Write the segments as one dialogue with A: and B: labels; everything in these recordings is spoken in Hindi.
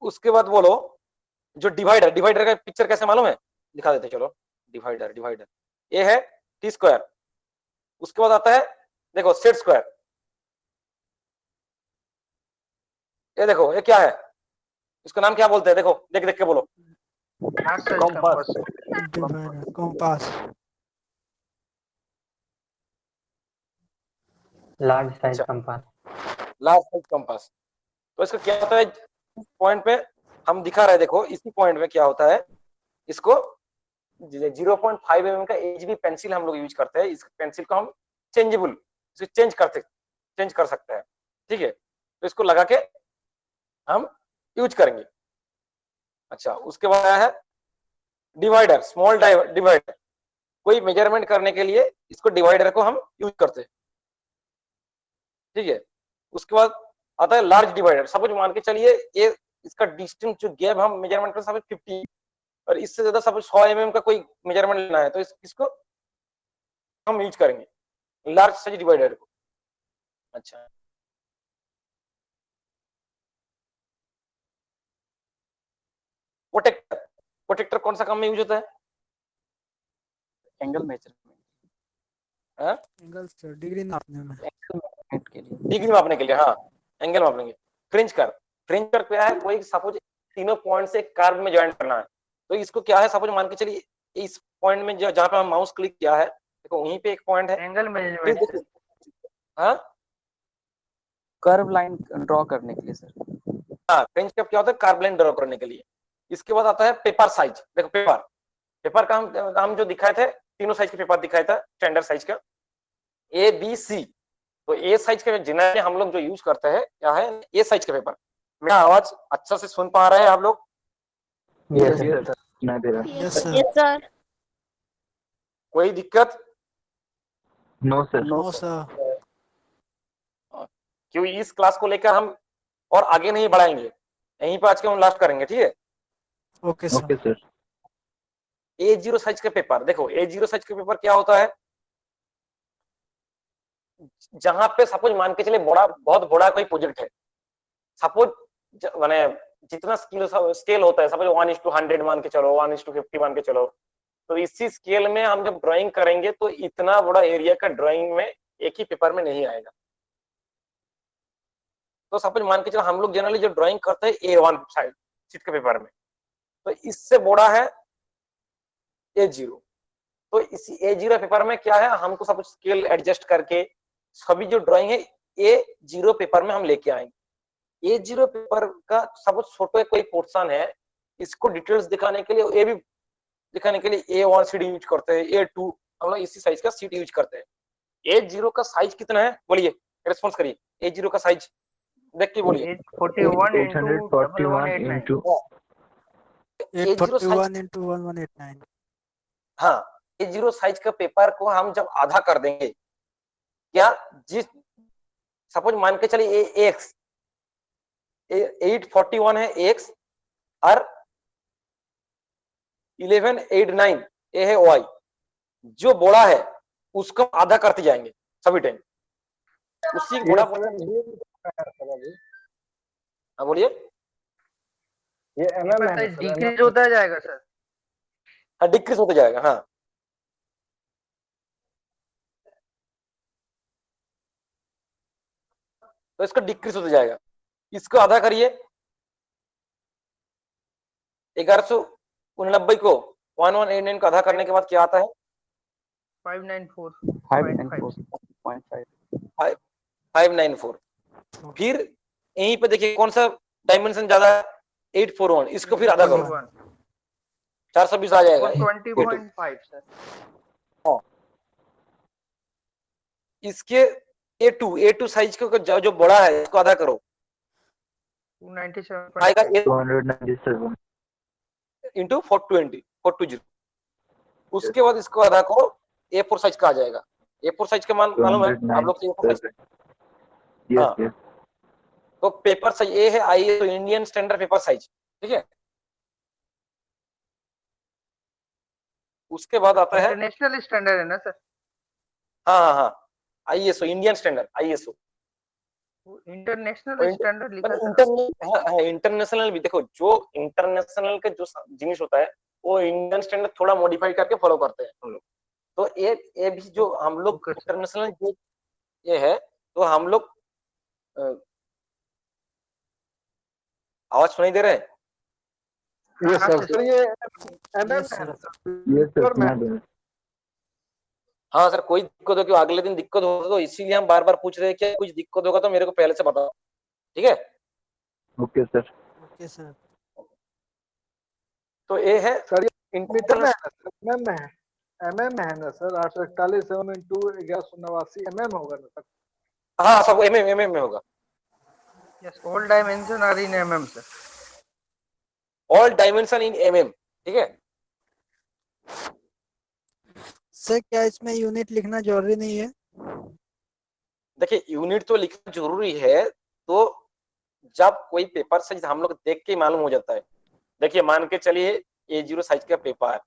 A: उसके बाद बोलो जो डिवाइडर, डिवाइडर का पिक्चर कैसे मालूम है, दिखा देते चलो। डिवाइडर, डिवाइडर ये है टी स्क्वायर, उसके बाद आता है देखो सेट स्क्वायर, ये देखो ये क्या है, इसका नाम क्या बोलते हैं, देखो देख देख के बोलो।
B: कंपास,
C: कंपास,
D: लार्ज साइज
A: अच्छा,
D: कंपास।
A: Large size compass. तो इसका क्या होता है, पॉइंट पे हम दिखा रहे हैं, देखो इसी पॉइंट में क्या होता है, इसको 0.5 mm का एचबी पेंसिल हम लोग यूज करते हैं। इस पेंसिल को हम चेंजेबल, इसे चेंज कर सकते हैं, ठीक है। तो इसको लगा के हम यूज करेंगे। अच्छा, उसके बाद आया है डिवाइडर, स्मॉल डिवाइडर, कोई मेजरमेंट करने के लिए इसको डिवाइडर को हम यूज करते हैं, ठीक है। उसके बाद आता है लार्ज डिवाइडर, सपोज मान के चलिए ये इसका डिस्टेंस जो गैप हम मेजरमेंट कर सपोज 50 और इससे ज्यादा सपोज 100 mm का कोई मेजरमेंट लेना है, तो इसको हम यूज करेंगे लार्ज साइज डिवाइडर को। अच्छा, प्रोटेक्टर, प्रोटेक्टर कौन सा काम में यूज होता है,
B: एंगल मेजरमेंट,
C: एंगल से डिग्री नापने में,
B: के लिए,
A: डिग्री मापने के लिए, हाँ एंगल मापने के लिए। फ्रिंज कर्व, फ्रिंज कर्व क्या है, कोई सपोज तीनों पॉइंट से कर्व में ज्वाइन करना है, तो इसको क्या है, सपोज मान के चलिए इस पॉइंट में जहां पे हम माउस क्लिक किया है, देखो वहीं पे एक पॉइंट है,
D: एंगल मेजरमेंट।
A: हाँ
B: कर्व लाइन ड्रॉ करने के लिए सर।
A: हाँ, फ्रिंज कर्व क्या होता है, कर्व लाइन ड्रॉ करने के लिए। इसके बाद आता है पेपर साइज, देखो पेपर, पेपर का हम जो दिखाए थे, तीनों साइज के पेपर दिखाया था स्टैंडर्ड साइज का, ए बी सी। तो ए साइज के जिन्हें हम लोग जो यूज करते हैं क्या है, ए साइज के पेपर। मेरा आवाज अच्छा से सुन पा रहे हैं आप लोग,
D: यस
B: Yes,
D: सर।
B: सुनाई दे रहा है।
C: Yes sir,
E: yes sir.
A: कोई दिक्कत,
B: नो सर।
C: नो सर,
A: क्योंकि इस क्लास को लेकर हम और आगे नहीं बढ़ाएंगे, यहीं पर आज के हम लास्ट करेंगे, ठीक है।
C: Okay sir,
B: okay sir.
A: A0 size का पेपर, देखो A0 साइज का पेपर क्या होता है, जहां पे सपोज मान के चले बड़ा, बहुत बड़ा कोई प्रोजेक्ट है, सपोज माने जितना स्केल होता है, सपोज 1:100 मान के चलो, 1:50 मान के चलो, तो इसी स्केल में हम जब ड्राइंग करेंगे तो इतना बड़ा एरिया का ड्राइंग में एक ही पेपर में नहीं आएगा। तो सपोज मान के चलो हम लोग जनरली जो ड्राइंग करते हैं A1 साइज शीट के पेपर में, तो इससे बड़ा है A0। तो इसी A0 पेपर में क्या है, हमको सब स्केल एडजस्ट करके सभी जो ड्राइंग है A0 पेपर में हम लेके आएंगे। A0 पेपर का सब छोटे कोई पोर्शन है, इसको डिटेल्स दिखाने के लिए, ये भी दिखाने के लिए A1 शीट यूज करते हैं, A2 हम लोग इसी साइज का शीट यूज करते हैं। A0 का साइज कितना है बोलिए, रेस्पॉन्स करिए, A0 का साइज देख के बोलिए।
D: 841 into
C: 841 into 1189।
A: हाँ, A0 साइज का पेपर को हम जब आधा कर देंगे, क्या जिस सपोज मान के चलिए एक्स 841 है एक्स और 1189 ये है वाई, जो बड़ा है उसको आधा करते जाएंगे सभी टाइम, उसी बड़ा बोलिए,
D: ये एमएम डिक्रीज होता जाएगा सर।
A: हाँ डिक्रीज होते जाएगा, हाँ तो इसको डिक्रीज होते जाएगा, इसको आधा करिए 1189 को 1189 को आधा करने के बाद क्या आता है 594, फिर यहीं पे देखिए कौन सा डायमेंशन ज्यादा है 841, इसको फिर आधा करो 420 आ जाएगा
D: 20.5 सर।
A: हाँ, इसके A2 साइज को जो बड़ा है इसको आधा करो
D: 297
A: आएगा
B: 297
A: इंटू 420 उसके बाद इसको आधा करो A4 साइज का आ जाएगा। A4 साइज का मालूम है आप लोग को A4 साइज?
B: Yes yes.
A: तो पेपर साइज ये है ISO Indian standard paper size, ठीक है। उसके बाद आता है
D: इंटरनेशनल स्टैंडर्ड है ना सर?
A: हाँ ISO Indian standard ISO।
D: International standard लिखा था।
A: इंटरनेशनल, इंटरनेशनल भी देखो, जो इंटरनेशनल का जो जिनिस होता है वो इंडियन स्टैंडर्ड थोड़ा मॉडिफाई करके फॉलो करते हैं हम लोग। तो ये भी जो हम लोग
D: ओके सर।
A: इंटरनेशनल जो ये है, तो हम लोग आवाज सुनाई दे रहा है?
D: ये
C: हाँ
D: सर ये
C: Yes,
D: एमएम
C: sir.
D: ये सर
A: हाँ सर, कोई दिक्कत हो कि अगले दिन दिक्कत हो तो इसीलिए हम बार बार पूछ रहे हैं कि कुछ दिक्कत होगा तो मेरे को पहले से बताओ, ठीक है?
B: Okay sir.
C: Okay, sir.
A: तो ये है
D: सर ये मीटर में
A: इंटरनेशनल।
D: है ना, एमएम में है, एमएम में है ना सर, 841 7 × 1189 एमएम होगा ना सर?
A: हाँ सब एमएम में होगा।
D: Yes, all dimension are in MM sir.
A: All dimension in MM, ठीक है?
C: सर क्या इसमें यूनिट लिखना जरूरी नहीं है?
A: देखिए यूनिट तो लिखना जरूरी है, तो जब कोई पेपर साइज हम लोग देख के मालूम हो जाता है। देखिए मान के चलिए A0 साइज का पेपर है,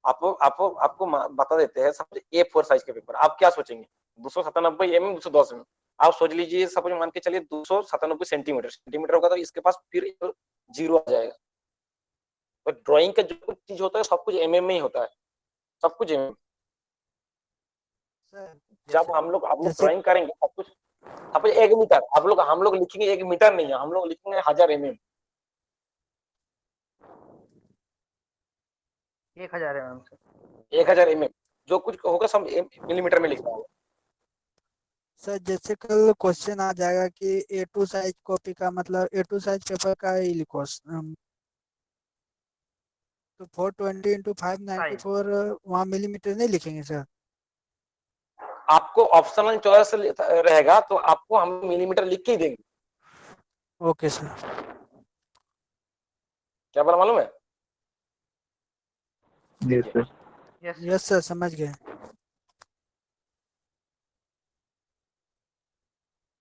A: आपको बता देते हैं सब A4 साइज का पेपर, आप क्या सोचेंगे? 297 mm 210 mm, आप सोच लीजिए सब मान के चलिए 297 सेंटीमीटर होगा, तो इसके पास फिर जीरो आ जाएगा। तो ड्राइंग का जो कुछ चीज होता है सब कुछ एमएम में ही होता है, सब कुछ एमएम।
C: सर
A: जब आप लोग
C: जैसे
A: ड्राइंग करेंगे सब कुछ 1 मीटर, हम लोग लिखेंगे 1 मीटर नहीं है, हम लोग लिखेंगे 1000 mm।
D: 1000 MM sir.
A: 1000 mm जो कुछ होगा सब मिलीमीटर में लिखना होगा।
C: सर जैसे कल क्वेश्चन आ जाएगा कि A2 साइज कॉपी का मतलब A2 साइज पेपर का ही लिखो, तो 420 × 594 वहाँ मिलीमीटर नहीं लिखेंगे सर?
A: आपको ऑप्शनल चॉइस रहेगा तो आपको हम मिलीमीटर लिख के ही देंगे।
C: Okay sir.
A: क्या बोला मालूम है?
B: Yes sir.
C: यस सर, समझ गए।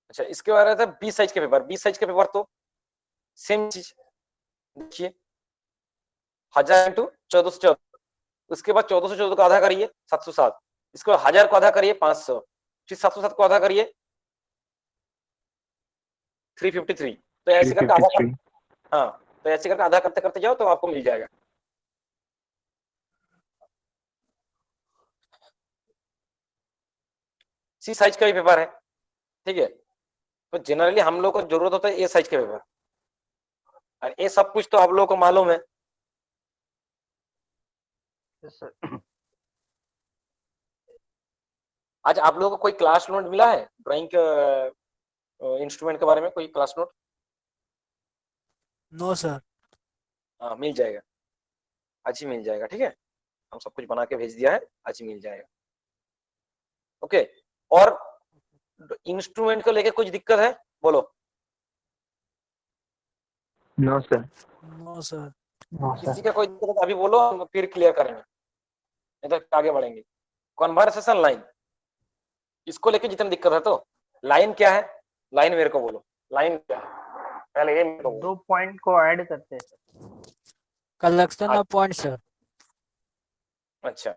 A: अच्छा, इसके बाद आता है 20 साइज के पेपर। 20 साइज के पेपर तो सेम चीज, देखिए 1000 × 1414, उसके बाद 1414 को आधा करिए 707, इसको 1000 को आधा करिए 500, फिर 707 को आधा करिए 353। तो ऐसे करके आधा
B: 353।
A: हाँ, तो ऐसे करके आधा करते करते जाओ तो आपको मिल जाएगा। सी साइज का भी पेपर है, ठीक है? तो जनरली हम लोग को जरूरत होता है ए साइज के पेपर, और ये सब कुछ तो आप लोगों को मालूम है।
D: सर
A: आज आप लोगों को कोई क्लास नोट मिला है ड्राइंग इंस्ट्रूमेंट के बारे में, कोई क्लास नोट?
C: No sir.
A: हाँ मिल जाएगा, आज ही मिल जाएगा, ठीक है? हम सब कुछ बना के भेज दिया है, आज ही मिल जाएगा। ओके, और इंस्ट्रूमेंट को लेके कुछ दिक्कत है बोलो?
B: No sir.
C: No sir.
A: किसी का कोई दिक्कत है तो अभी बोलो, हम फिर क्लियर करेंगे, नहीं तो आगे बढ़ेंगे। कन्वर्सेशन लाइन, इसको लेके जितना दिक्कत है, तो लाइन क्या है? लाइन मेरे को बोलो, लाइन क्या है पहले ये मेरे को बोलो।
D: 2 पॉइंट को ऐड करते हैं sir.
C: Collection of point sir.
A: अच्छा,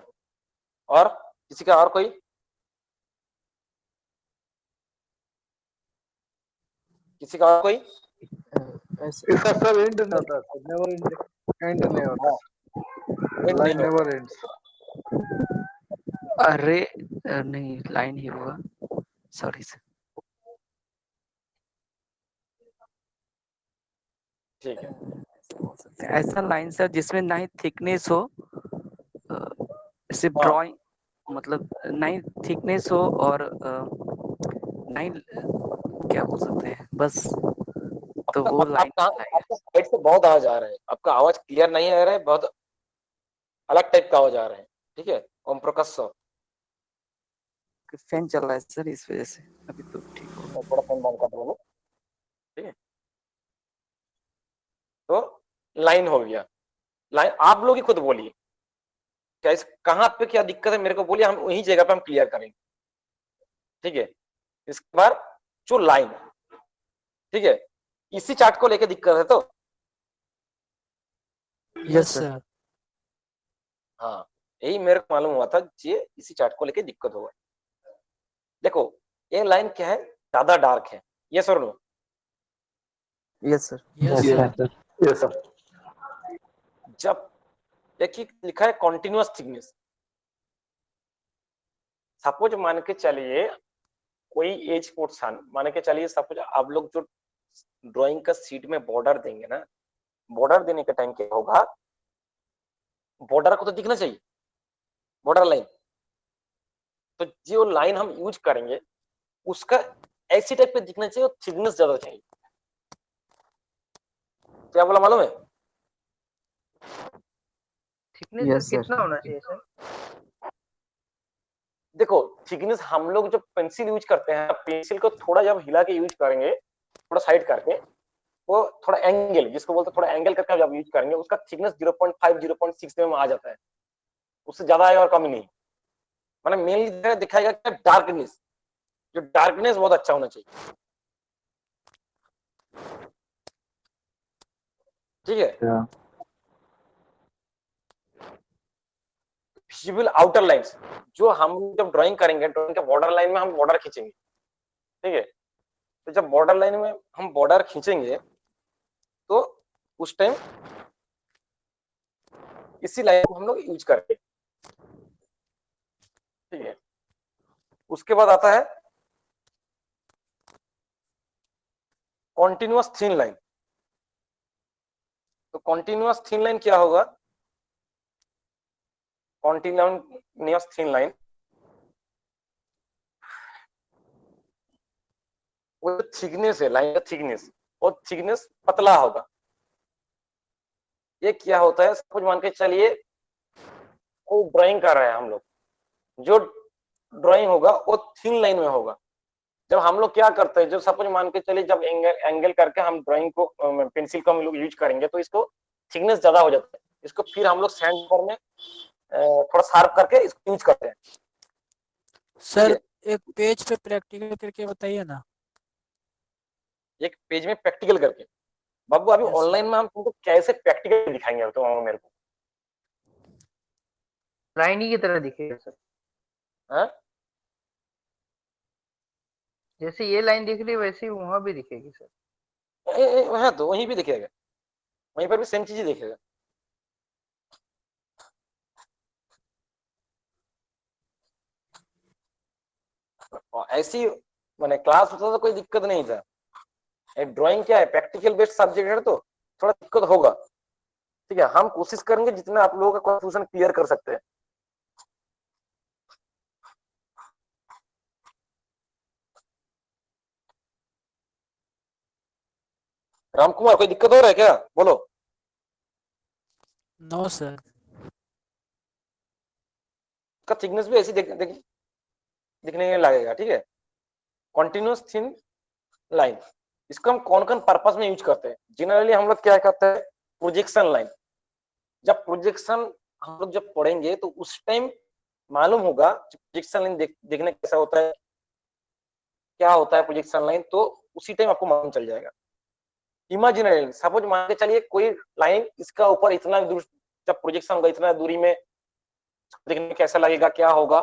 A: और किसी का और कोई? किसी का और कोई?
D: इसका सब एंड नहीं होता सर, नेवर एंड नहीं होता, लाइन नेवर एंड्स।
B: अरे नहीं, लाइन ही होगा, सॉरी सर।
A: ठीक है,
B: ऐसा लाइन सर जिसमें ना ही थिकनेस हो, सिर्फ
A: हाँ।
B: ड्राइंग, मतलब ना ही थिकनेस हो और ना ही क्या बोल सकते हैं, बस तो वो लाइन
A: आपका साइड से बहुत आवाज आ रहा है, आपका आवाज क्लियर नहीं आ रहा है, बहुत अलग टाइप का आवाज आ रहा है, ठीक है? ओम प्रकाश सर,
B: फैन चल रहा है सर, इस वजह से अभी तो ठीक हो।
A: थोड़ा फोन बंद कर दो, ठीक है? तो लाइन हो गया। लाइन आप लोग ही खुद बोलिए, क्या इस कहाँ पे क्या दिक्कत है मेरे को बोलिए, हम वही जगह पे हम क्लियर करेंगे, ठीक है? इसके बाद जो लाइन, ठीक है, इसी चार्ट को लेके दिक्कत है तो?
C: Yes sir.
A: हाँ, यही मेरे को मालूम हुआ था, ये इसी चार्ट को लेके दिक्कत होगा। देखो ये लाइन क्या है, ज्यादा डार्क है, यस और no?
B: Yes sir.
C: Yes sir.
D: Yes sir.
A: जब देखिए लिखा है कॉन्टिन्यूअस थिकनेस, सपोज मान के चलिए कोई एज पोर्शन, मान के चलिए सपोज आप लोग जो ड्राइंग का सीट में बॉर्डर देंगे ना, बॉर्डर देने के टाइम क्या होगा, बॉर्डर को तो दिखना चाहिए, बॉर्डर लाइन, तो जो लाइन हम यूज करेंगे उसका ऐसी टाइप पे दिखना चाहिए और थिकनेस ज्यादा चाहिए। क्या बोला मालूम है?
E: Thickness
B: Yes, sir.
E: कितना होना चाहिए सर?
A: देखो थिकनेस हम लोग जो पेंसिल यूज करते हैं, पेंसिल को थोड़ा जब हिला के यूज करेंगे, थोड़ा साइड करके, वो थोड़ा एंगल जिसको बोलते हैं, थोड़ा एंगल करके जब यूज करेंगे उसका थिकनेस 0.5 0.6 में आ जाता है, उससे ज्यादा आएगा और कम नहीं। मैंने मेनली दिखाएगा क्या, डार्कनेस, जो डार्कनेस बहुत अच्छा होना चाहिए, ठीक है।
B: Yeah.
A: विजिबल आउटर लाइंस, जो हम जब ड्राइंग करेंगे, ड्राइंग के बॉर्डर लाइन में हम बॉर्डर खींचेंगे, ठीक है, तो जब बॉर्डर लाइन में हम बॉर्डर खींचेंगे तो उस टाइम इसी लाइन को हम लोग यूज करेंगे, ठीक है। उसके बाद आता है कॉन्टिन्यूअस थिन लाइन। तो कॉन्टिन्यूअस थिन लाइन क्या होगा, कॉन्टिन्यूअस थिन लाइन वो थिकनेस है, लाइन का थिकनेस, और थिकनेस पतला होगा। ये क्या होता है, सपोज मान के चलिए वो ड्राइंग कर रहे हैं हम लोग, जो ड्राइंग होगा वो थिन लाइन में होगा। जब हम लोग क्या करते हैं, जो सपोज मान के चलिए जब एंगल करके हम ड्राइंग को पेंसिल को हम लोग यूज करेंगे तो इसको थिकनेस ज्यादा हो जाता है, इसको फिर हम लोग सैंड पर में थोड़ा शार्प करके इसको यूज करते हैं।
C: सर एक पेज पे प्रैक्टिकल करके बताइए ना।
A: एक पेज में प्रैक्टिकल करके, बाबू अभी
C: Yes, sir.
A: ऑनलाइन में हम तुमको कैसे प्रैक्टिकल दिखाएंगे तो मेरे को,
E: लाइन ही की तरह दिखेगा सर,
A: हाँ?
E: जैसे ये लाइन दिख रही है वैसे ही वहां भी दिखेगी सर।
A: हाँ तो वहीं भी दिखेगा, वहीं पर भी सेम चीज ही दिखेगा। और ऐसी मैंने क्लास होता तो कोई दिक्कत नहीं था, ड्राइंग क्या है प्रैक्टिकल बेस्ड सब्जेक्ट है तो थोड़ा दिक्कत होगा, ठीक है। हम कोशिश करेंगे जितना आप लोगों का कंफ्यूजन क्लियर कर सकते हैं। राम कुमार कोई दिक्कत हो रहा है क्या, बोलो।
C: No sir.
A: का थिकनेस भी ऐसी दिखने में लगेगा, ठीक है। कॉन्टिन्यूअस थिन लाइन, इसको हम कौन कौन पर्पस में यूज करते हैं, जनरली हम लोग क्या करते हैं, प्रोजेक्शन लाइन। जब प्रोजेक्शन हम लोग जब पढ़ेंगे तो उस टाइम मालूम होगा प्रोजेक्शन लाइन देखने कैसा होता है, क्या होता है प्रोजेक्शन लाइन, तो उसी टाइम आपको मालूम चल जाएगा। इमेजिनरी लाइन, सपोज मान के चलिए कोई लाइन इसका ऊपर इतना दूर, जब प्रोजेक्शन होगा इतना दूरी में देखने में कैसा लगेगा, क्या होगा,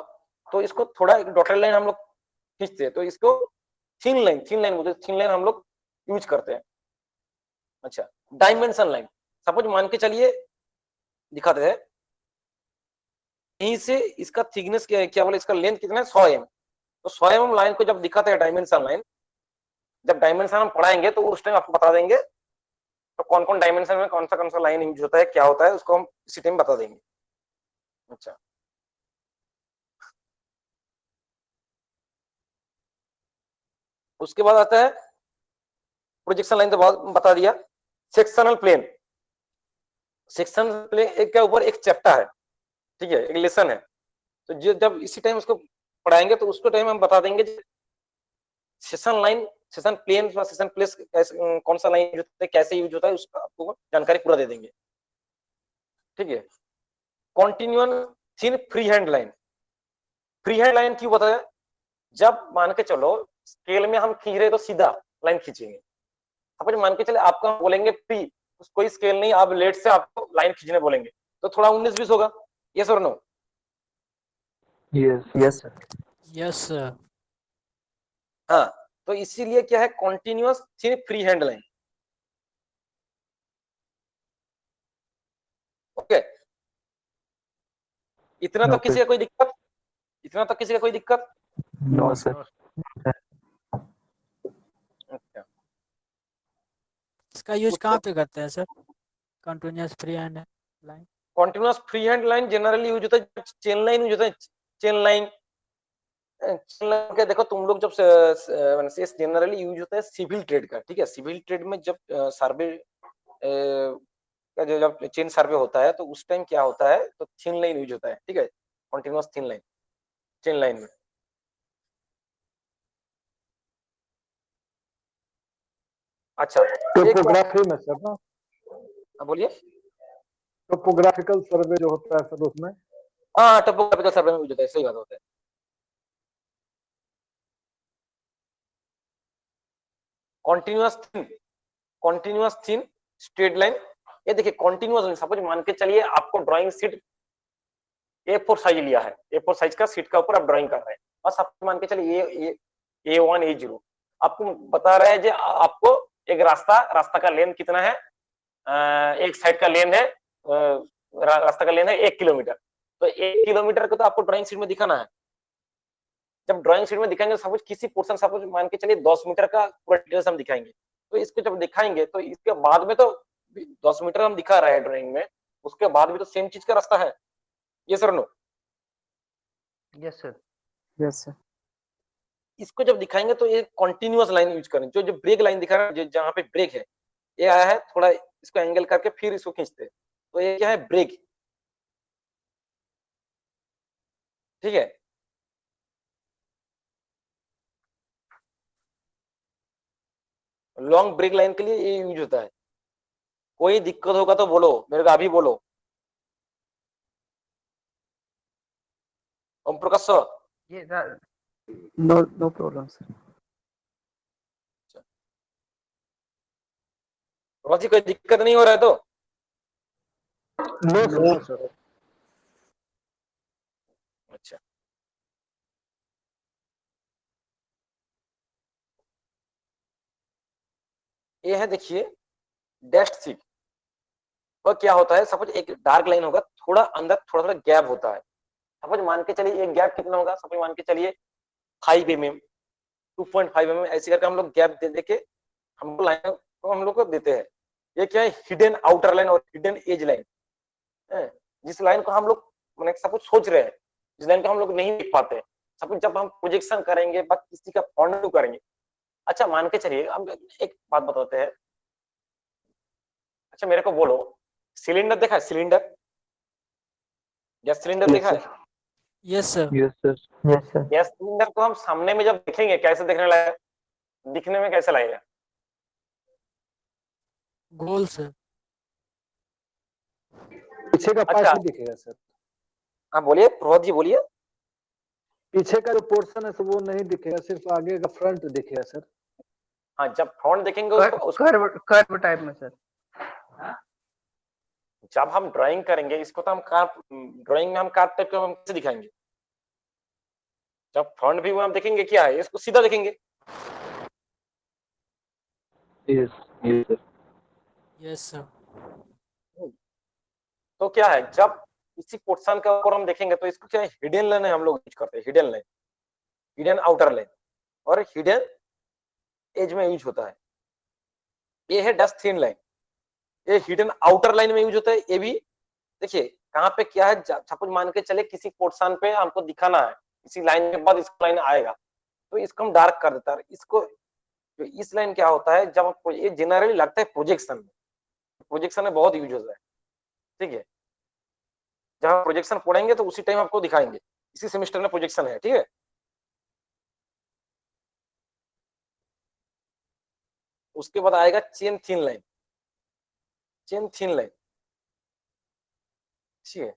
A: तो इसको थोड़ा एक डॉटेड लाइन हम लोग खींचते हैं, तो इसको थिन लाइन बोलते हैं, थिन लाइन हम लोग यूज करते हैं। अच्छा, डायमेंशन लाइन, सपोज मान के चलिए दिखाते हैं, यहीं से इसका थिकनेस क्या है, क्या बोले इसका लेंथ कितना है, 100 mm, तो 100 mm लाइन को जब दिखाते हैं डायमेंशन लाइन, जब डायमेंशन हम पढ़ाएंगे तो उस टाइम आपको बता देंगे तो कौन कौन डायमेंशन में कौन सा लाइन यूज होता है, क्या होता है, उसको हम इसी टाइम बता देंगे। अच्छा, उसके बाद आता है प्रोजेक्शन लाइन, तो बता दिया। सेक्शनल प्लेन, सेक्शन प्लेन एक के ऊपर एक चैप्टर है, ठीक है, एक लेसन है, तो जो जब इसी टाइम उसको पढ़ाएंगे तो उसको टाइम हम बता देंगे section line, section plane, section place कौन सा लाइन यूज होता है, कैसे यूज होता है, उसका आपको जानकारी पूरा दे देंगे, ठीक है। Continuous thin free hand line, free hand line क्यों बताया, जब मान के चलो स्केल में हम खींच रहे तो सीधा लाइन खींचेंगे, सपोज मान के चले आपका बोलेंगे फ्री, कोई स्केल नहीं, आप लेट से आपको लाइन खींचने बोलेंगे तो थोड़ा 19-20 होगा, यस और no?
B: Yes, sir.
C: Yes sir.
A: हाँ, तो इसीलिए क्या है, continuous thin free hand line. Okay, इतना तो किसी का कोई दिक्कत, इतना तो किसी का कोई दिक्कत?
B: No sir.
A: अच्छा,
C: इसका यूज कहाँ पे करते हैं sir, continuous free hand line?
A: Continuous free hand line generally use होता है, चेन लाइन यूज होता है, चेन लाइन। चेन लाइन के देखो तुम लोग, जब जनरली यूज होता है सिविल ट्रेड का, ठीक है, सिविल ट्रेड में जब सर्वे का जब चेन सर्वे होता है तो उस टाइम क्या होता है, तो थिन लाइन यूज होता है, ठीक है, continuous thin line, chain line में। अच्छा,
D: टोपोग्राफी में सर ना,
A: बोलिए।
D: टोपोग्राफिकल सर्वे जो होता है सर उसमें।
A: हाँ, टोपोग्राफिकल सर्वे में यूज होता है, सही बात होता है। Continuous thin straight line. ये देखिए कॉन्टिन्यूअस, सपोज मान के चलिए आपको ड्राइंग शीट A4 साइज लिया है, A4 साइज का शीट का ऊपर आप ड्राइंग कर रहे हैं, बस आप मान के चलिए A1 A0 आपको बता रहे हैं, जो आपको एक रास्ता का लेंथ कितना है, एक साइड का लेंथ है, रास्ता का लेंथ है 1 किलोमीटर, तो 1 किलोमीटर को तो आपको ड्राइंग शीट में दिखाना है। जब ड्राइंग शीट में दिखाएंगे, सपोज किसी पोर्शन, सपोज मान के चलिए 10 मीटर का पूरा डिटेल्स हम दिखाएंगे, तो इसको जब दिखाएंगे तो इसके बाद में तो 10 मीटर हम दिखा रहे हैं ड्राइंग में, उसके बाद भी तो सेम चीज का रास्ता है, ये sir no?
E: Yes sir.
B: Yes sir.
A: इसको जब दिखाएंगे तो ये कॉन्टिन्यूअस लाइन यूज करें, जो ब्रेक लाइन दिखा रहा है, जहां पे ब्रेक है, ये आया है, थोड़ा इसको एंगल करके फिर इसको खींचते हैं, तो ये क्या है, ब्रेक, ठीक है। लॉन्ग ब्रेक लाइन के लिए ये यूज होता है। कोई दिक्कत होगा तो बोलो, मेरे को अभी बोलो। ओम प्रकाश सर,
E: ये
B: no no problem sir.
A: Rosy कोई दिक्कत नहीं हो रहा है तो?
D: No sir.
A: अच्छा, ये है देखिए डैश शीट, और क्या होता है, सपोज एक डार्क लाइन होगा, थोड़ा अंदर थोड़ा थोड़ा गैप होता है, सपोज मान के चलिए एक गैप कितना होगा, सपोज मान के चलिए 5 mm 2.5 mm, ऐसे करके हम लोग गैप दे के हमको लाइन को हम लोग को देते हैं। ये क्या है, हिडन आउटर लाइन और हिडन एज लाइन, जिस लाइन को हम लोग मैंने सपोज सोच रहे हैं, जिस लाइन को हम लोग नहीं देख पाते, सपोज जब हम प्रोजेक्शन करेंगे बस किसी का फॉन्ट करेंगे। अच्छा मान के चलिए, हम एक बात बताते हैं, अच्छा मेरे को बोलो, सिलेंडर देखा है, सिलेंडर, गैस सिलेंडर देखा है?
C: Yes sir.
B: Yes sir. Yes sir.
A: Gas cylinder को हम सामने में जब देखेंगे कैसे दिखने लगेगा, दिखने में कैसे लगेगा?
C: गोल सर।
D: पीछे का
A: अच्छा,
D: पार्ट ही दिखेगा सर,
A: हाँ बोलिए प्रभात जी, बोलिए।
D: पीछे का जो पोर्शन है सर वो नहीं दिखेगा, सिर्फ आगे का फ्रंट दिखेगा सर।
A: हाँ, जब फ्रंट देखेंगे उसको
E: कर्व टाइप में सर।
A: जब हम ड्राइंग करेंगे इसको, तो हम ड्राइंग में हम कार्व टाइप का हम कैसे दिखाएंगे? जब फ्रंट व्यू में हम देखेंगे क्या है, इसको सीधा देखेंगे।
B: Yes yes sir.
C: Yes sir.
A: तो क्या है, जब इसी पोर्शन के ऊपर हम देखेंगे तो इसको क्या है, हिडन लाइन हम लोग यूज करते हैं, hidden line, hidden outer line और हिडन एज में यूज होता है। ये है डस्ट थिन लाइन, ये हिडन आउटर लाइन में यूज होता है। ये भी देखिए कहाँ पे क्या है, सपोज मान के चले किसी पोर्शन पे हमको दिखाना है, इसी लाइन के बाद इसको लाइन आएगा, तो इसको हम डार्क कर देता है। इसको तो इस लाइन क्या होता है, जब ये जनरली लगता है प्रोजेक्शन में, प्रोजेक्शन में बहुत यूज होता है, ठीक है। जब हम प्रोजेक्शन पढ़ेंगे तो उसी टाइम आपको दिखाएंगे, इसी सेमेस्टर में प्रोजेक्शन है, ठीक है। उसके बाद आएगा chain thin line, chain thin line, ठीक है।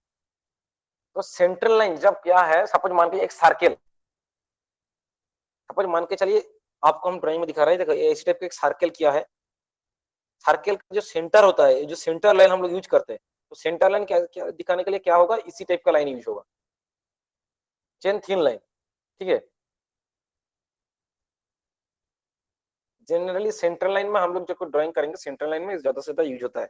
A: तो सेंट्रल लाइन जब क्या है, सपोज मान के एक सर्कल, सपोज मान के चलिए आपको हम ड्राइंग में दिखा रहे हैं, देखो इस टाइप का एक सर्कल किया है, सर्कल का जो सेंटर होता है, जो सेंटर लाइन हम लोग यूज करते हैं, तो सेंटर लाइन क्या दिखाने के लिए क्या होगा, इसी टाइप का लाइन यूज होगा, चेन थिन लाइन, ठीक है। जनरली सेंट्रल लाइन में हम लोग जब ड्राइंग करेंगे, सेंट्रल लाइन में ज्यादा से ज्यादा यूज होता है।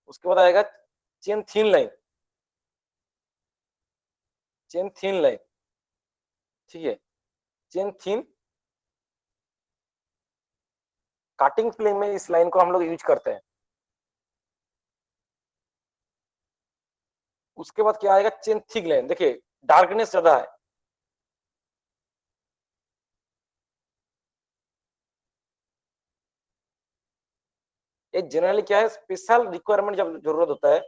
A: उसके बाद आएगा chain thin line, chain thin line, ठीक है। चेन थिन काटिंग प्लेन में इस लाइन को हम लोग यूज करते हैं। उसके बाद क्या आएगा, चेन थिक लाइन। देखिए डार्कनेस ज्यादा है, ये जनरली क्या है, स्पेशल रिक्वायरमेंट जब जरूरत होता है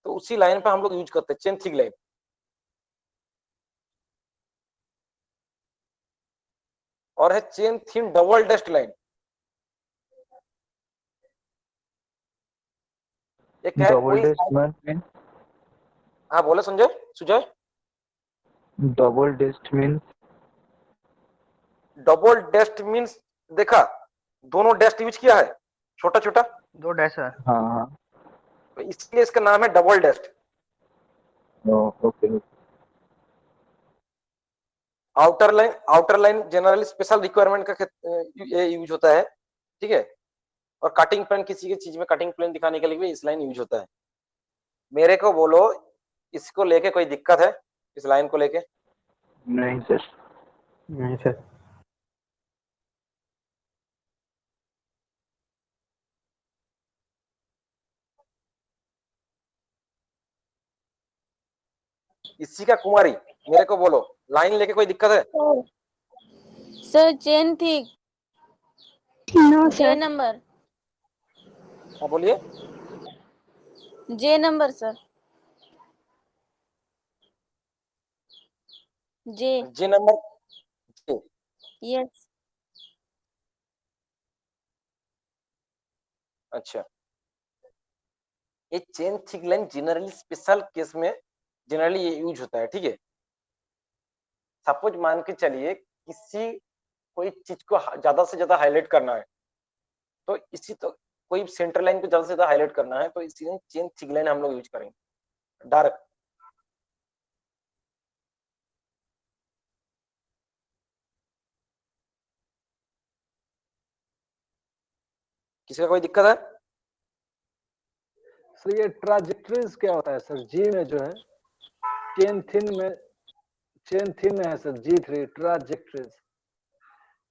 A: तो उसी लाइन पे हम लोग यूज करते हैं, चेन थिक लाइन। और है chain thin double dust line. ये क्या है,
F: डबल
A: कोई
F: डेस्ट मीन
A: हाँ बोले Sanjay, Sujay.
F: Double dash mean
A: double dash means, देखा दोनों डेस्ट यूज किया है, छोटा छोटा,
E: 2 डैश है।
F: हाँ हाँ
A: तो इसलिए इसका नाम है double dash.
F: Okay
A: outer line generally special requirement का ये यूज होता है, ठीक है। और कटिंग प्लेन, किसी की चीज में कटिंग प्लेन दिखाने के लिए भी इस लाइन यूज होता है। मेरे को बोलो इसको लेके कोई दिक्कत है, इस लाइन को लेके?
F: नहीं सर
G: नहीं सर।
A: इसी का कुमारी, मेरे को बोलो लाइन लेके कोई दिक्कत है?
H: सर चेन थी
I: नो
H: जे
I: सर।
H: नंबर,
A: हाँ बोलिए।
H: जे नंबर सर, जे।
A: जी नंबर, जी।
H: यस।
A: अच्छा, ये chain thick line generally special case में जनरली ये यूज होता है, ठीक है। सपोज मान के चलिए किसी कोई चीज को ज्यादा से ज्यादा हाईलाइट करना है, तो इसी तो कोई सेंटर लाइन को ज्यादा से ज्यादा हाईलाइट करना है, तो इसीलिए चेन थिक लाइन हम लोग यूज करेंगे। डार्क किसी का कोई दिक्कत है?
D: सर ये ट्राजेक्टरीज क्या होता है सर? जी में जो है चेन थिन में, चेन थिन है सर, G3 ट्राजेक्टरीज।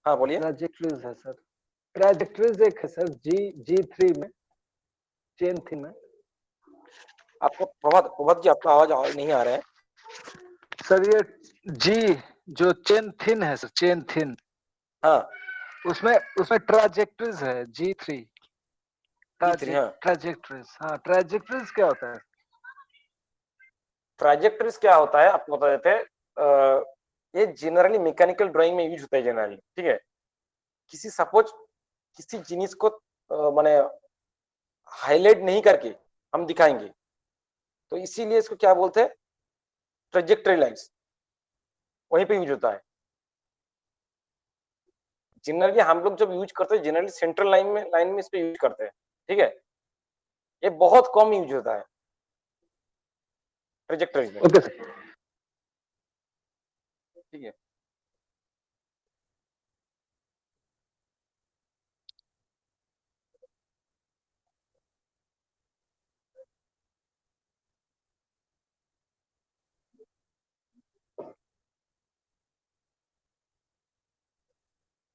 A: हाँ बोलिए।
D: ट्राजेक्टरीज है सर, ट्राजेक्टरीज एक है सर, G3 में, चेन थिन में।
A: आपको प्रभात जी आपका आवाज नहीं आ रहा है
D: सर ये जी जो चेन थिन है सर, चेन थिन,
A: हाँ।
D: उसमें ट्राजेक्टरीज है G3
A: G3, हाँ।
D: ट्राजेक्टरीज। हाँ ट्राजेक्टरीज क्या होता है?
A: ट्राजेक्टरीज क्या होता है आपको बता देते हैं। ये जनरली मैकेनिकल ड्राइंग में यूज होता है जनरली, ठीक है। किसी सपोज किसी जिनिस को माने हाईलाइट नहीं करके हम दिखाएंगे, तो इसीलिए इसको क्या बोलते हैं, ट्रेजेक्टरी लाइंस, वहीं पे यूज होता है। जनरली हम लोग जब यूज करते हैं जनरली सेंट्रल लाइन में इस पे यूज करते हैं, ठीक है। ये बहुत कम यूज होता है ट्रेजेक्टरीज में,
D: ओके सर।
A: ठीक है।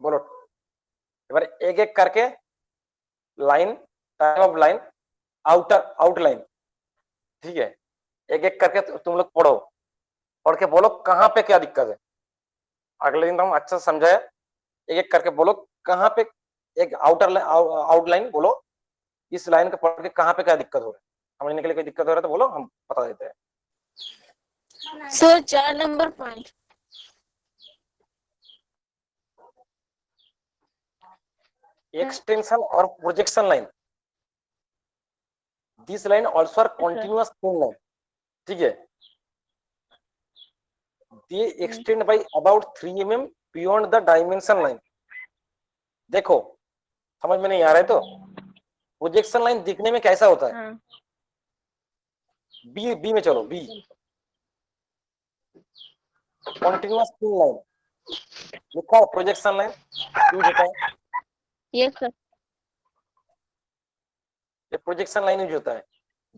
A: बोलो एक एक एक करके line, type of line, outline, ठीक है। एक एक करके तुम लोग पढ़ो, पढ़ के बोलो कहाँ पे क्या दिक्कत है। अगले दिन हम अच्छा समझाए, एक एक करके बोलो कहाँ पे, एक आउटलाइन बोलो, इस लाइन को पढ़ के कहाँ पे क्या दिक्कत हो रहा है, समझने के लिए कोई दिक्कत हो रहा है तो बोलो, हम बता देते हैं।
H: Sir 4 number point.
A: एक्सटेंशन और projection line, this line also are continuous thin line, ठीक है। they extend by about 3 mm beyond the dimension line। देखो समझ में नहीं आ रहा है तो प्रोजेक्शन लाइन दिखने में कैसा होता है?
H: हाँ।
A: बी में चलो, बी कॉन्टिन्यूअस थिन लाइन लिखा है, प्रोजेक्शन लाइन यूज होता है,
H: यस सर।
A: ये प्रोजेक्शन लाइन यूज होता है।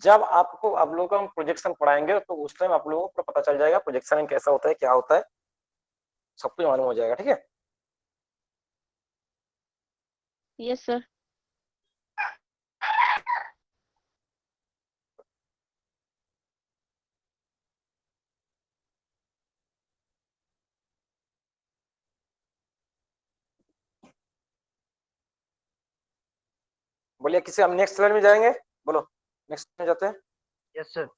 A: जब आपको आप लोगों को हम प्रोजेक्शन पढ़ाएंगे तो उस टाइम आप लोगों को पता चल जाएगा प्रोजेक्शन लाइन कैसा होता है, क्या होता है, सब कुछ मालूम हो जाएगा। ठीक है,
H: यस सर।
A: बोलिए किसी हम नेक्स्ट स्लाइड में जाएंगे, बोलो नेक्स्ट में जाते हैं।
E: Yes sir.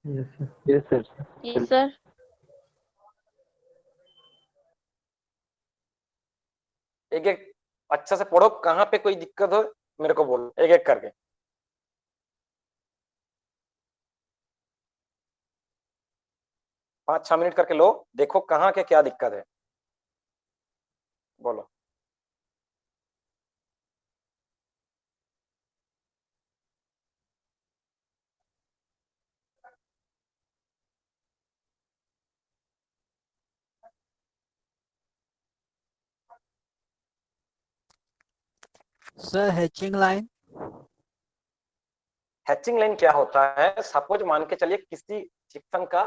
F: Yes, sir.
H: Yes sir.
A: एक एक अच्छा से पढ़ो, कहाँ पे कोई दिक्कत हो मेरे को बोलो, एक एक करके। पाँच 6 मिनट करके लो, देखो कहाँ के क्या दिक्कत है, बोलो।
C: Sir hatching line.
A: Hatching line क्या होता है? सपोज मान के चलिए किसी चिकन का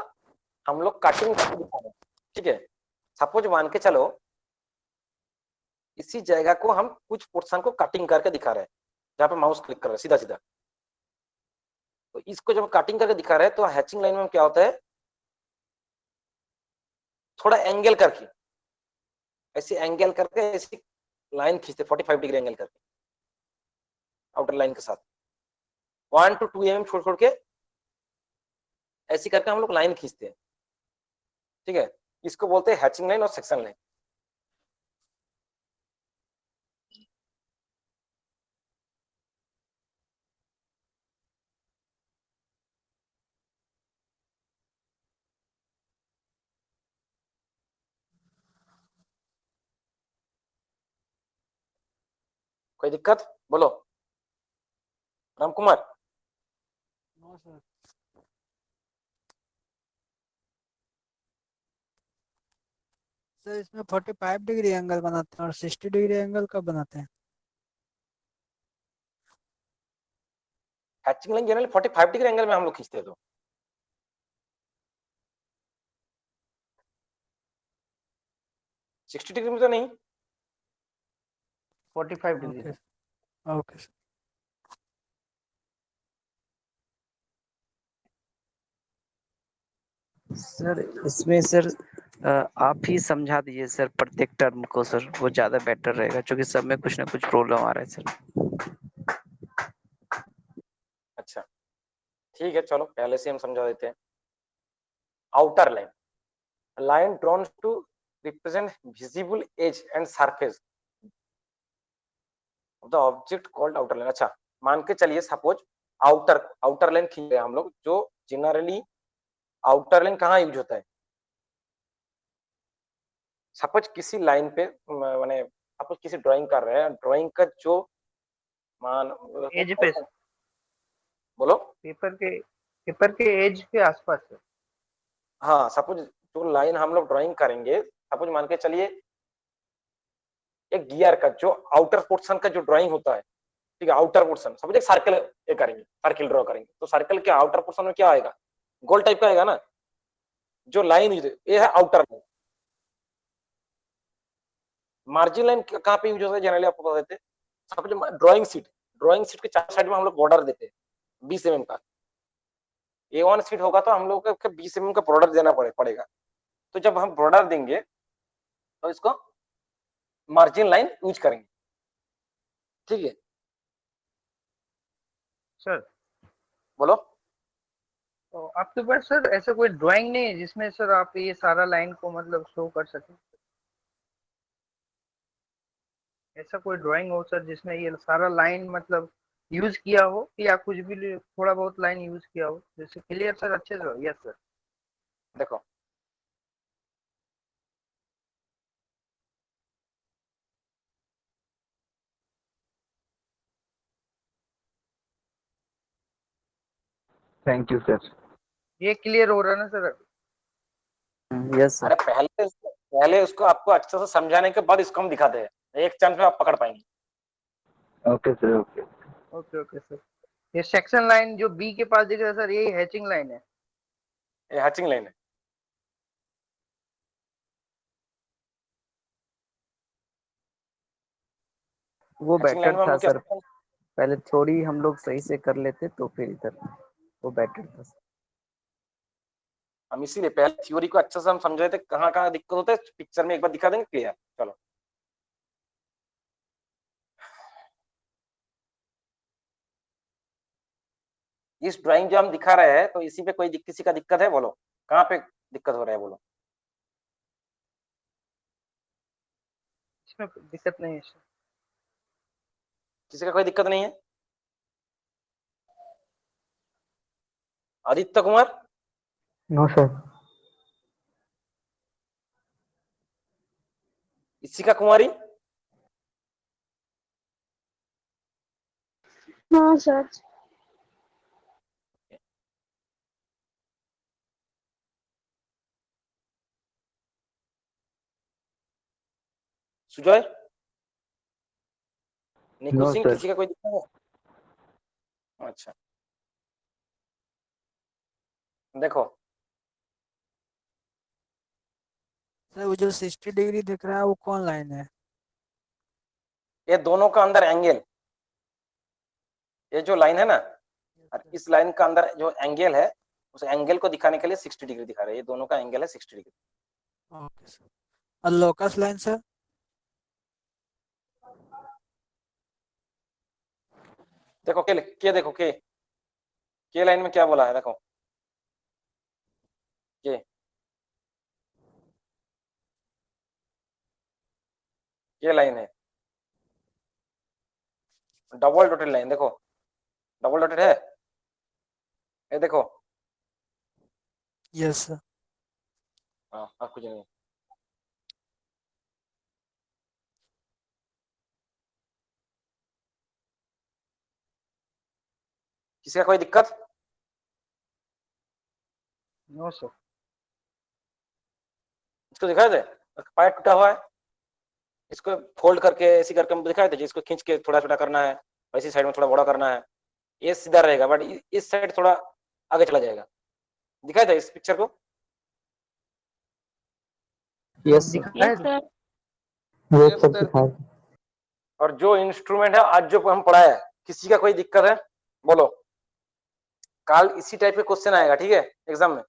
A: हम लोग कटिंग करके दिखा रहे हैं, ठीक है। सपोज मान के चलो इसी जगह को हम कुछ पोर्शन को कटिंग करके दिखा रहे हैं, जहाँ पे माउस क्लिक कर रहे हैं सीधा सीधा। तो इसको जब कटिंग करके दिखा रहे हैं तो हैचिंग लाइन में क्या होता है, थोड़ा एंगल करके, ऐसे एंगल करके ऐसी लाइन खींचते 45 डिग्री एंगल करके आउटर लाइन के साथ 1 to 2 mm छोड़ छोड़ के ऐसी करके हम लोग लाइन खींचते हैं, ठीक है। इसको बोलते हैं हैचिंग लाइन और सेक्शन लाइन। कोई दिक्कत बोलो, Ram Kumar.
C: No sir. Sir इसमें 45 डिग्री एंगल बनाते हैं और 60 डिग्री एंगल कब बनाते हैं?
A: Hatching line generally 45 degree angle में हम लोग खींचते हैं। तो 60 डिग्री में तो नहीं,
E: 45 degree
C: okay
E: sir.
C: Okay sir.
B: Sir इसमें सर आप ही समझा दीजिए सर प्रत्येक टर्म को सर, वो ज्यादा बेटर रहेगा क्योंकि सब में कुछ ना कुछ प्रॉब्लम आ रहा है सर।
A: अच्छा ठीक है, चलो पहले से हम समझा देते हैं। Outer line, line drawn to represent visible edge and surface of the object called outer line. अच्छा मान के चलिए सपोज आउटर लाइन खींच रहे हैं हम लोग, जो जनरली आउटर लाइन कहाँ यूज होता है? सपोज किसी लाइन पे माने सपोज किसी ड्राइंग कर रहे हैं, ड्राइंग का जो मान
E: एज पे,
A: बोलो,
E: पेपर के एज के आसपास है।
A: हाँ सपोज जो लाइन हम लोग ड्राइंग करेंगे, सपोज मान के चलिए एक गियर का जो आउटर पोर्शन का जो ड्राइंग होता है, ठीक है, आउटर पोर्शन सपोज एक सर्कल ये करेंगे, सर्किल ड्रॉ करेंगे, तो सर्कल के आउटर पोर्शन में क्या आएगा? गोल टाइप का आएगा ना, जो लाइन ये है आउटर लाइन। मार्जिन लाइन कहाँ पे यूज होता है जनरली आपको बता देते हैं। सपोज ड्राइंग शीट के चार साइड में हम लोग बॉर्डर देते हैं 20 mm का। A1 शीट होगा तो हम लोग को 20 mm का बॉर्डर देना पड़ेगा। तो जब हम बॉर्डर देंगे तो इसको मार्जिन लाइन यूज करेंगे, ठीक है
E: सर
A: बोलो।
E: तो आपके पास सर ऐसा कोई ड्राइंग नहीं है जिसमें सर आप ये सारा लाइन को मतलब शो कर सके? ऐसा कोई ड्राइंग हो सर जिसमें ये सारा लाइन मतलब यूज किया हो, या कुछ भी थोड़ा बहुत लाइन यूज किया हो, जैसे क्लियर सर अच्छे से हो? Yes sir.
A: देखो
F: Thank you, sir.
E: ये क्लियर हो रहा है ना सर?
B: यस
A: अरे
B: सर।
A: पहले उसको आपको अच्छे से समझाने के बाद इसको हम दिखाते हैं, एक चांस में आप पकड़ पाएंगे।
F: Okay sir, okay.
E: Okay okay sir. ये सेक्शन लाइन जो बी के पास दिख रहा है सर, यही हैचिंग लाइन है।
A: ये हैचिंग लाइन है।
B: वो
A: हैचिंग लाइन
B: बेटर
A: में हम
B: था
A: लोग क्या
B: सर,
A: करते हैं?
B: पहले थोड़ी हम लोग सही से कर लेते तो फिर इधर वो बेटर था सर।
A: हम इसीलिए पहले थ्योरी को अच्छे से हम समझ रहे थे, कहाँ कहाँ दिक्कत होता है पिक्चर में एक बार दिखा देंगे, क्लियर। चलो इस ड्राइंग जो हम दिखा रहे हैं, तो इसी पे कोई किसी का दिक्कत है? बोलो कहाँ पे दिक्कत हो रहा है, बोलो।
E: इसमें कोई दिक्कत नहीं है सर।
A: किसी का कोई दिक्कत नहीं है? Aditya Kumar,
F: no sir.
A: इशिका कुमारी,
I: हाँ sir.
A: Sujay, Niku
F: no
A: Singh,
F: sir.
A: किसी का कोई दिक्कत है? अच्छा देखो,
C: सर वो जो 60 डिग्री दिख रहा है वो कौन लाइन है?
A: ये दोनों का अंदर एंगल, ये जो लाइन है ना, और इस लाइन का अंदर जो एंगल है, उस एंगल को दिखाने के लिए 60 डिग्री दिखा रहे हैं। ये दोनों का एंगल है 60 डिग्री।
C: Okay sir. और लोकस लाइन सर?
A: देखो के देखो के लाइन में क्या बोला है, देखो के लाइन है डबल डॉटेड लाइन, देखो डबल डॉटेड है, ये देखो।
C: Yes sir.
A: हाँ कुछ नहीं। किसी का कोई दिक्कत?
E: No sir.
A: इसको दिखाए थे, पाया टूटा हुआ है, इसको फोल्ड करके ऐसे करके हम दिखाए थे, जिसको खींच के थोड़ा छोटा करना है, वैसी साइड में थोड़ा बड़ा करना है, ये सीधा रहेगा, बट इस साइड थोड़ा आगे चला जाएगा। दिखाया था इस पिक्चर को?
B: Yes sir.
E: दिखाया
H: यस
E: था।
H: सर।
F: ये सब दिखाए।
A: और जो इंस्ट्रूमेंट है आज जो हम पढ़ा है, किसी का कोई दिक्कत है? बोलो, कल इसी टाइप के क्वेश्चन आएगा, ठीक है, एग्जाम में।